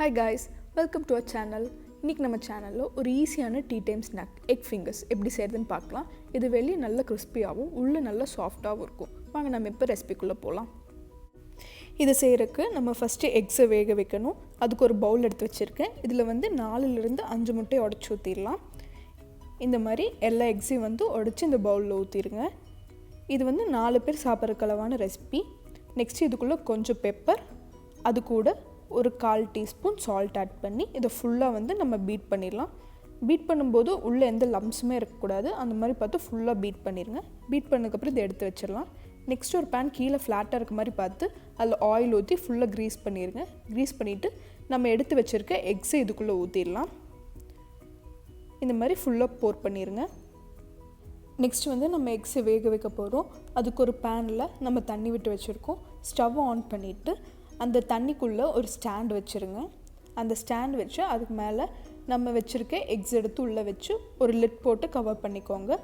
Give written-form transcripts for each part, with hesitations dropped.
Hi guys, welcome to our channel. இன்னைக்கு நம்ம சேனல்ல ஒரு ஈஸியான tea time snack egg fingers எப்படி செய்யறதுன்னு பார்க்கலாம். இது வெளிய நல்ல கிறிஸ்பியாவும் உள்ள நல்ல சாஃப்ட்டாவும் இருக்கும். வாங்க நம்ம இப்போ ரெசிபிக்குள்ள போலாம். இத செய்யறதுக்கு நம்ம ஃபர்ஸ்ட் எக்ஸை வேக வைக்கணும். அதுக்கு ஒரு பவுல் எடுத்து வச்சிருக்கேன். இதுல வந்து 4 ல இருந்து 5 முட்டையை உடைச்சு ஊத்திடலாம். இந்த மாதிரி எல்லா எக்ஸையும் வந்து உடைச்சு இந்த பவுல்ல ஊத்திடுங்க. இது வந்து 4 பேர் சாப்பிட்ற அளவான ரெசிபி. நெக்ஸ்ட் இதுக்குள்ள கொஞ்சம் பெப்பர், அது கூட ஒரு 1/4 டீஸ்பூன் சால்ட் ஆட் பண்ணி இதை ஃபுல்லாக வந்து நம்ம பீட் பண்ணிடலாம். பீட் பண்ணும்போது உள்ளே எந்த லம்ஸுமே இருக்கக்கூடாது. அந்த மாதிரி பார்த்து ஃபுல்லாக பீட் பண்ணிடுங்க. பீட் பண்ணதுக்கப்புறம் இதை எடுத்து வச்சிடலாம். நெக்ஸ்ட் ஒரு பேன் கீழே ஃப்ளாட்டாக இருக்க மாதிரி பார்த்து அதில் ஆயில் ஊற்றி ஃபுல்லாக க்ரீஸ் பண்ணிடுங்க. க்ரீஸ் பண்ணிவிட்டு நம்ம எடுத்து வச்சுருக்க எக்ஸை இதுக்குள்ளே ஊற்றிடலாம். இந்த மாதிரி ஃபுல்லாக போர் பண்ணிடுங்க. நெக்ஸ்ட் வந்து நம்ம எக்ஸை வேக வைக்க போகிறோம். அதுக்கு ஒரு பேனில் நம்ம தண்ணி விட்டு வச்சுருக்கோம். ஸ்டவ் ஆன் பண்ணிவிட்டு அந்த தண்ணிக்குள்ளே ஒரு ஸ்டாண்ட் வச்சுருங்க. அந்த ஸ்டாண்ட் வச்சு அதுக்கு மேலே நம்ம வச்சுருக்க எக்ஸ் எடுத்து உள்ளே வச்சு ஒரு லிட் போட்டு கவர் பண்ணிக்கோங்க.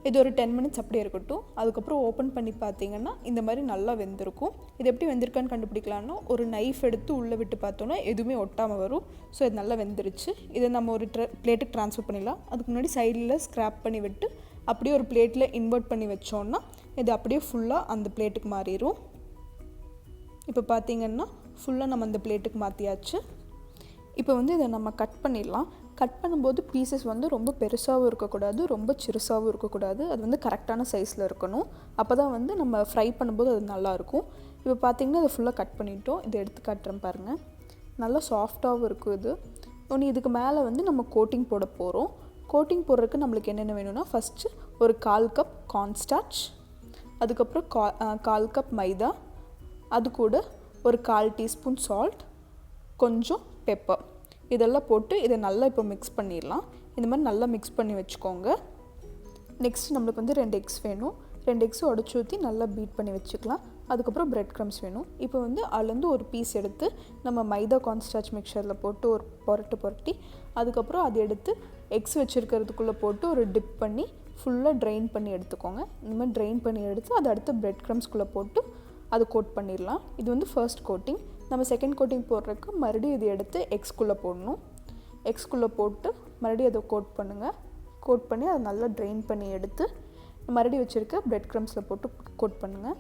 இது ஒரு 10 மினிட்ஸ் அப்படியே இருக்கட்டும். அதுக்கப்புறம் ஓப்பன் பண்ணி பார்த்தீங்கன்னா இந்த மாதிரி நல்லா வெந்திருக்கும். இது எப்படி வெந்திருக்கான்னு கண்டுபிடிக்கலான்னா ஒரு நைஃப் எடுத்து உள்ளே விட்டு பார்த்தோன்னா எதுவுமே ஒட்டாமல் வரும். ஸோ இது நல்லா வெந்துருச்சு. இதை நம்ம ஒரு பிளேட்டுக்கு ட்ரான்ஸ்ஃபர் பண்ணிடலாம். அதுக்கு முன்னாடி சைடில் ஸ்க்ராப் பண்ணி விட்டு அப்படியே ஒரு பிளேட்டில் இன்வெர்ட் பண்ணி வச்சோன்னா இது அப்படியே ஃபுல்லாக அந்த பிளேட்டுக்கு மாறிடும். இப்போ பார்த்திங்கன்னா ஃபுல்லாக நம்ம அந்த பிளேட்டுக்கு மாற்றியாச்சு. இப்போ வந்து இதை நம்ம கட் பண்ணிடலாம். கட் பண்ணும்போது பீசஸ் வந்து ரொம்ப பெருசாகவும் இருக்கக்கூடாது, ரொம்ப சிறுசாகவும் இருக்கக்கூடாது. அது வந்து கரெக்டான சைஸில் இருக்கணும். அப்போ தான் வந்து நம்ம ஃப்ரை பண்ணும்போது அது நல்லாயிருக்கும். இப்போ பார்த்திங்கன்னா இதை ஃபுல்லாக கட் பண்ணிட்டோம். இதை எடுத்து காட்டுறேன் பாருங்கள். நல்லா சாஃப்டாகவும் இருக்கும். இது ஒன்று இதுக்கு மேலே வந்து நம்ம கோட்டிங் போட போகிறோம். கோட்டிங் போடுறதுக்கு நம்மளுக்கு என்னென்ன வேணும்னா ஃபஸ்ட்டு ஒரு 1/4 கப் கார்ன் ஸ்டார்ச், அதுக்கப்புறம் 1/4 கப் மைதா, அது கூட ஒரு 1/4 டீஸ்பூன் சால்ட், கொஞ்சம் பெப்பர், இதெல்லாம் போட்டு இதை நல்லா இப்போ மிக்ஸ் பண்ணிடலாம். இந்த மாதிரி நல்லா மிக்ஸ் பண்ணி வச்சுக்கோங்க. நெக்ஸ்ட் நம்மளுக்கு வந்து 2 எக்ஸ் வேணும். 2 எக்ஸை உடச்சி ஊற்றி நல்லா பீட் பண்ணி வச்சுக்கலாம். அதுக்கப்புறம் பிரெட் க்ரம்ஸ் வேணும். இப்போ வந்து அதுலேருந்து ஒரு பீஸ் எடுத்து நம்ம மைதா கார்ன் ஸ்டார்ச் மிக்சரில் போட்டு ஒரு புரட்டி அதுக்கப்புறம் அதை எடுத்து எக்ஸ் வச்சுருக்கிறதுக்குள்ளே போட்டு ஒரு டிப் பண்ணி ஃபுல்லாக ட்ரெயின் பண்ணி எடுத்துக்கோங்க. இந்த மாதிரி ட்ரெயின் பண்ணி எடுத்து அதை அடுத்து பிரெட் க்ரம்ஸ்குள்ளே போட்டு அது கோட் பண்ணிடலாம். இது வந்து ஃபர்ஸ்ட் கோட்டிங். நம்ம செகண்ட் கோட்டிங் போடுறதுக்கு மறுபடியும் இதை எடுத்து எக்ஸ்குள்ளே போடணும். எக்ஸ்குள்ளே போட்டு மறுபடியும் அதை கோட் பண்ணுங்கள். கோட் பண்ணி அதை நல்லா ட்ரெயின் பண்ணி எடுத்து மறுபடியும் வச்சுருக்க பிரெட் க்ரம்ஸில் போட்டு கோட் பண்ணுங்கள்.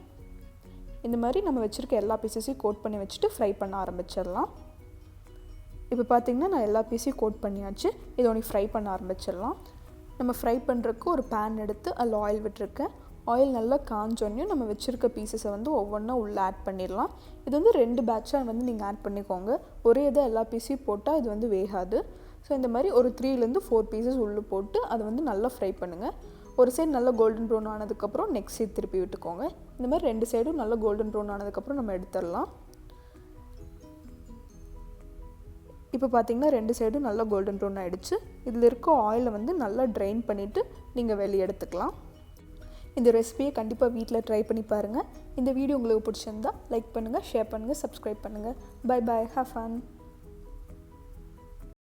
இந்த மாதிரி நம்ம வச்சுருக்க எல்லா பீசஸையும் கோட் பண்ணி வச்சுட்டு ஃப்ரை பண்ண ஆரம்பிச்சிடலாம். இப்போ பார்த்திங்கன்னா நான் எல்லா பீஸையும் கோட் பண்ணியாச்சு. இதை ஒன்று ஃப்ரை பண்ண ஆரம்பிச்சிடலாம். நம்ம ஃப்ரை பண்ணுறதுக்கு ஒரு பேன் எடுத்து அதில் ஆயில் விட்டுருக்கேன். ஆயில் நல்லா காஞ்சோன்னையும் நம்ம வச்சுருக்க பீசஸை வந்து ஒவ்வொன்றா உள்ளே ஆட் பண்ணிடலாம். இது வந்து 2 பேட்சாக வந்து நீங்கள் ஆட் பண்ணிக்கோங்க. ஒரே இதை எல்லா பீஸையும் போட்டால் இது வந்து வேகாது. ஸோ இந்த மாதிரி ஒரு 3 to 4 பீசஸ் உள்ளே போட்டு அதை வந்து நல்லா ஃப்ரை பண்ணுங்கள். ஒரு சைடு நல்லா கோல்டன் ப்ரௌன் ஆனதுக்கப்புறம் நெக்ஸ்ட் சைடு திருப்பி விட்டுக்கோங்க. இந்த மாதிரி 2 சைடும் நல்லா கோல்டன் ப்ரௌன் ஆனதுக்கப்புறம் நம்ம எடுத்துடலாம். இப்போ பார்த்திங்கன்னா 2 சைடும் நல்லா கோல்டன் ப்ரௌன் ஆகிடுச்சு. இதில் இருக்க ஆயிலை வந்து நல்லா ட்ரைன் பண்ணிவிட்டு நீங்கள் வெளியே எடுத்துக்கலாம். இந்த ரெசிபியை கண்டிப்பாக வீட்டில் ட்ரை பண்ணி பாருங்கள். இந்த வீடியோ உங்களுக்கு பிடிச்சிருந்தா லைக் பண்ணுங்கள், ஷேர் பண்ணுங்கள், சப்ஸ்கிரைப் பண்ணுங்கள். Bye bye, have fun.